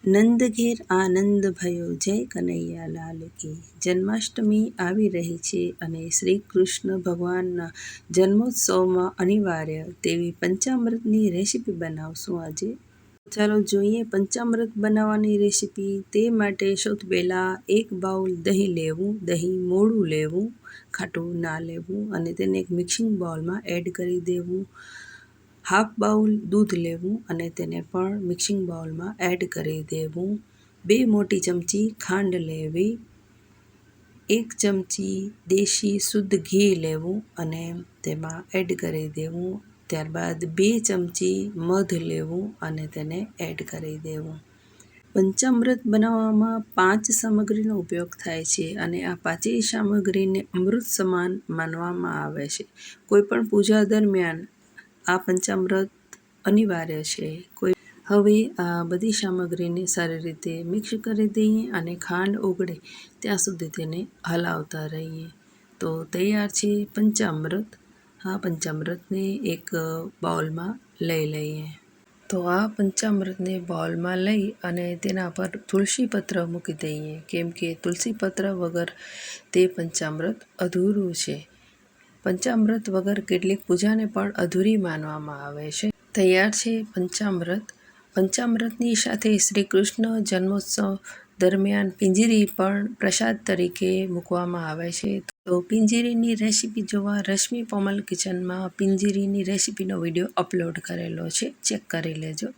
નંદ ઘેર આનંદ ભયો જય કનૈયા લાલ કી। જન્માષ્ટમી આવી રહી છે અને શ્રી કૃષ્ણ ભગવાનના જન્મોત્સવમાં અનિવાર્ય તેવી પંચામૃતની રેસીપી બનાવશું આજે। ચાલો જોઈએ પંચામૃત બનાવવાની રેસીપી। તે માટે સૌથી પહેલાં એક બાઉલ દહીં લેવું, દહીં મોળું લેવું, ખાટું ના લેવું અને તેને એક મિક્સિંગ બાઉલમાં એડ કરી દેવું। હાફ બાઉલ દૂધ લેવું અને તેને પણ મિક્સિંગ બાઉલમાં એડ કરી દેવું। 2 મોટી ચમચી ખાંડ લેવી, 1 ચમચી દેશી શુદ્ધ ઘી લેવું અને તેમાં એડ કરી દેવું। ત્યારબાદ 2 ચમચી મધ લેવું અને તેને એડ કરી દેવું। પંચામૃત બનાવવામાં 5 સામગ્રીનો ઉપયોગ થાય છે અને આ 5 સામગ્રીને અમૃત સમાન માનવામાં આવે છે। કોઈપણ પૂજા દરમિયાન આ પંચામૃત અનિવાર્ય છે। હવે આ બધી સામગ્રીને સારી રીતે મિક્સ કરી દઈએ અને ખાંડ ઓગળે ત્યાં સુધી તેને હલાવતા રહીએ। તો તૈયાર છે પંચામૃત। આ પંચામૃતને એક બાઉલમાં લઈ લઈએ। તો આ પંચામૃતને બાઉલમાં લઈ અને તેના પર તુલસી પત્ર મૂકી દઈએ, કેમ કે તુલસી પત્ર વગર તે પંચામૃત અધૂરું છે। પંચામૃત વગર કેટલીક પૂજાને પણ અધૂરી માનવામાં આવે છે। તૈયાર છે પંચામૃત। પંચામૃતની સાથે શ્રી કૃષ્ણ જન્મોત્સવ દરમિયાન પિંજરી પણ પ્રસાદ તરીકે મૂકવામાં આવે છે। તો પિંજરીની રેસીપી જોવા રશ્મિ પોમલ કિચનમાં પિંજરીની રેસીપીનો વિડીયો અપલોડ કરેલો છે, ચેક કરી લેજો।